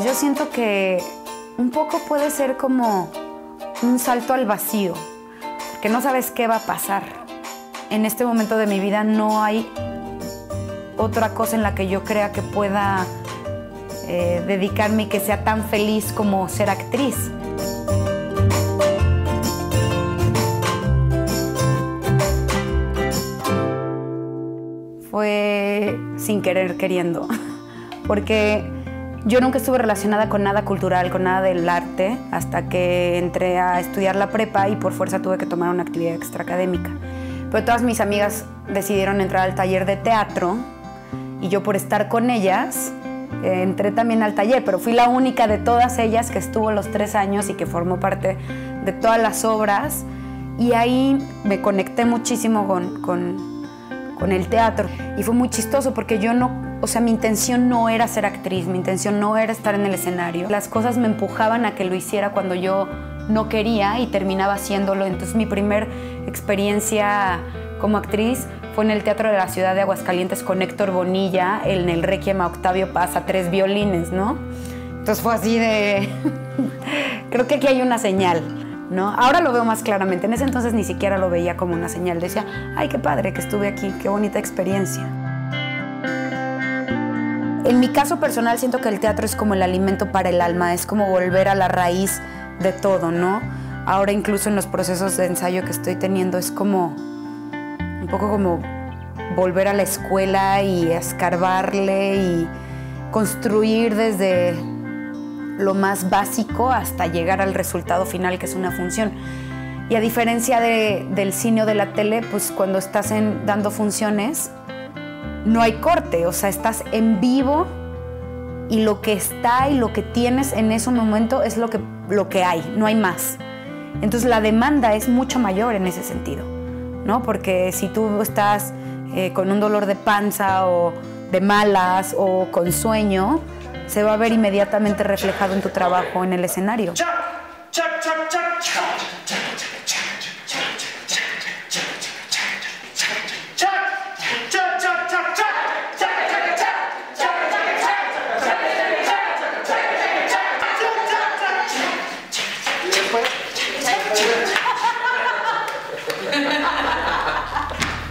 Yo siento que un poco puede ser como un salto al vacío, que no sabes qué va a pasar. En este momento de mi vida no hay otra cosa en la que yo crea que pueda dedicarme y que sea tan feliz como ser actriz. Fue sin querer queriendo, porque yo nunca estuve relacionada con nada cultural, con nada del arte, hasta que entré a estudiar la prepa y por fuerza tuve que tomar una actividad extraacadémica. Pero todas mis amigas decidieron entrar al taller de teatro y yo, por estar con ellas, entré también al taller, pero fui la única de todas ellas que estuvo los 3 años y que formó parte de todas las obras, y ahí me conecté muchísimo con el teatro. Y fue muy chistoso porque yo no, o sea, mi intención no era ser actriz, mi intención no era estar en el escenario. Las cosas me empujaban a que lo hiciera cuando yo no quería y terminaba haciéndolo. Entonces mi primer experiencia como actriz fue en el Teatro de la Ciudad de Aguascalientes con Héctor Bonilla, en el Requiem a Octavio Paz a 3 violines, ¿no? Entonces fue así de... creo que aquí hay una señal, ¿no? Ahora lo veo más claramente. En ese entonces ni siquiera lo veía como una señal. Decía, ay, qué padre que estuve aquí, qué bonita experiencia. En mi caso personal siento que el teatro es como el alimento para el alma, es como volver a la raíz de todo, ¿no? Ahora incluso en los procesos de ensayo que estoy teniendo es como un poco como volver a la escuela y escarbarle y construir desde lo más básico hasta llegar al resultado final, que es una función. Y a diferencia del cine o de la tele, pues cuando estás dando funciones, no hay corte, o sea, estás en vivo y lo que está y lo que tienes en ese momento es lo que hay, no hay más. Entonces la demanda es mucho mayor en ese sentido, ¿no? Porque si tú estás con un dolor de panza o de malas o con sueño, se va a ver inmediatamente reflejado en tu trabajo en el escenario.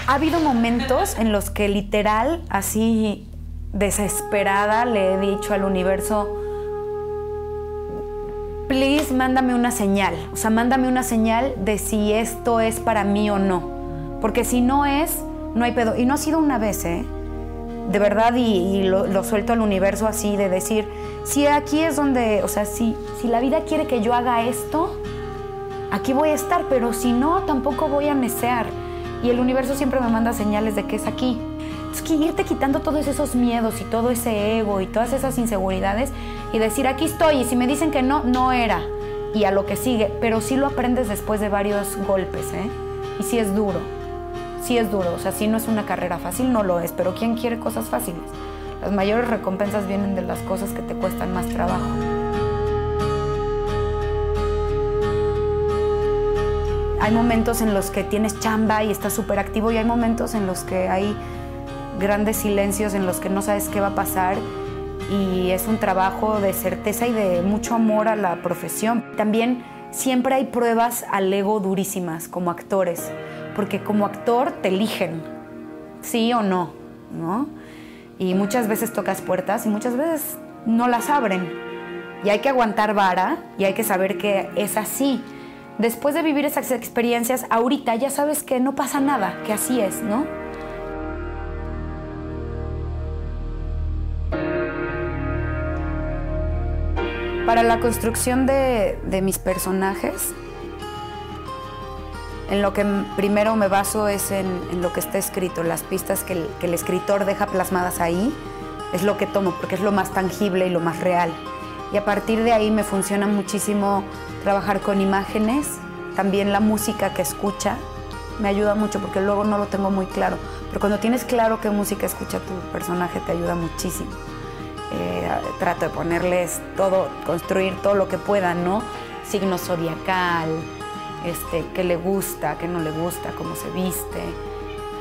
Ha habido momentos en los que literal, así desesperada, le he dicho al universo, please, mándame una señal. O sea, mándame una señal de si esto es para mí o no. Porque si no es, no hay pedo. Y no ha sido una vez, ¿eh? De verdad, y lo suelto al universo así, de decir, si aquí es donde, o sea, si la vida quiere que yo haga esto, aquí voy a estar, pero si no, tampoco voy a necear. Y el universo siempre me manda señales de que es aquí. Es que irte quitando todos esos miedos y todo ese ego y todas esas inseguridades y decir, aquí estoy, y si me dicen que no, no era. Y a lo que sigue, pero sí lo aprendes después de varios golpes, ¿eh? Y sí es duro, o sea, sí no es una carrera fácil, no lo es, pero ¿quién quiere cosas fáciles? Las mayores recompensas vienen de las cosas que te cuestan más trabajo. Hay momentos en los que tienes chamba y estás súper activo, y hay momentos en los que hay grandes silencios, en los que no sabes qué va a pasar, y es un trabajo de certeza y de mucho amor a la profesión. También siempre hay pruebas al ego durísimas como actores, porque como actor te eligen, sí o no, ¿no? Y muchas veces tocas puertas y muchas veces no las abren. Y hay que aguantar vara y hay que saber que es así. Después de vivir esas experiencias, ahorita ya sabes que no pasa nada, que así es, ¿no? Para la construcción de mis personajes, en lo que primero me baso es en lo que está escrito, las pistas que el escritor deja plasmadas ahí, es lo que tomo, porque es lo más tangible y lo más real. Y a partir de ahí me funciona muchísimo trabajar con imágenes, también la música que escucha me ayuda mucho porque luego no lo tengo muy claro, pero cuando tienes claro qué música escucha tu personaje te ayuda muchísimo. Trato de ponerles todo, construir todo lo que pueda, ¿no? Signo zodiacal, qué le gusta, qué no le gusta, cómo se viste,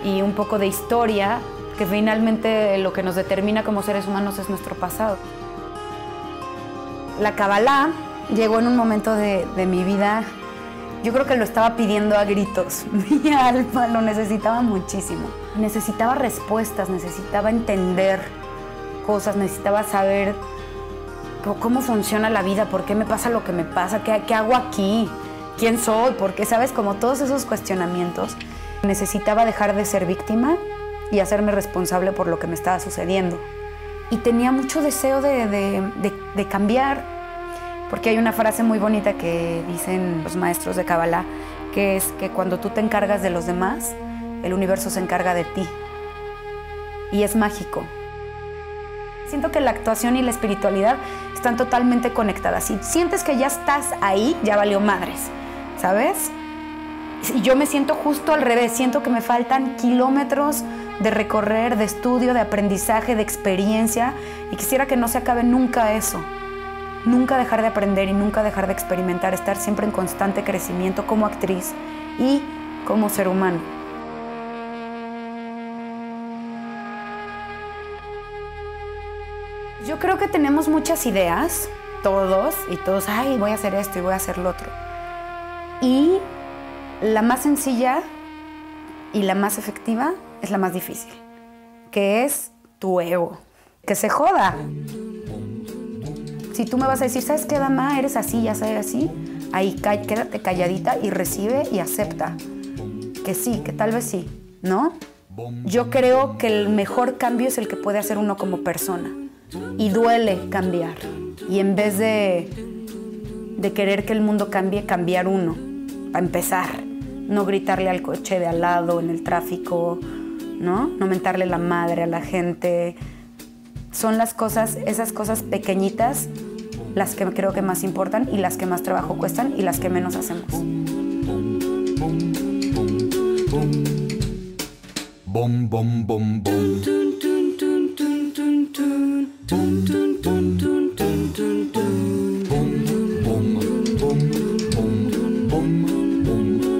y un poco de historia, que finalmente lo que nos determina como seres humanos es nuestro pasado. La Kabbalah llegó en un momento de mi vida, yo creo que lo estaba pidiendo a gritos. Mi alma lo necesitaba muchísimo. Necesitaba respuestas, necesitaba entender cosas, necesitaba saber cómo funciona la vida, por qué me pasa lo que me pasa, qué hago aquí, quién soy, porque, ¿sabes? Como todos esos cuestionamientos. Necesitaba dejar de ser víctima y hacerme responsable por lo que me estaba sucediendo. Y tenía mucho deseo de cambiar, porque hay una frase muy bonita que dicen los maestros de Kabbalah, que es que cuando tú te encargas de los demás, el universo se encarga de ti. Y es mágico. Siento que la actuación y la espiritualidad están totalmente conectadas. Si sientes que ya estás ahí, ya valió madres, ¿sabes? Y yo me siento justo al revés. Siento que me faltan kilómetros de recorrer, de estudio, de aprendizaje, de experiencia. Y quisiera que no se acabe nunca eso. Nunca dejar de aprender y nunca dejar de experimentar. Estar siempre en constante crecimiento como actriz y como ser humano. Yo creo que tenemos muchas ideas, todos, ay, voy a hacer esto y voy a hacer lo otro. Y la más sencilla y la más efectiva es la más difícil, que es tu ego. Que se joda. Si tú me vas a decir, ¿sabes qué, dama? Eres así, ya sabes así. Ahí quédate calladita y recibe y acepta. Que sí, que tal vez sí, ¿no? Yo creo que el mejor cambio es el que puede hacer uno como persona. Y duele cambiar. Y en vez de querer que el mundo cambie, cambiar uno. Para empezar. No gritarle al coche de al lado en el tráfico, ¿no? No mentarle la madre a la gente. Son las cosas, esas cosas pequeñitas, las que creo que más importan y las que más trabajo cuestan y las que menos hacemos. Bom, bom, bom, bom. Bom, bom, bom, bom, bom, bom, bom.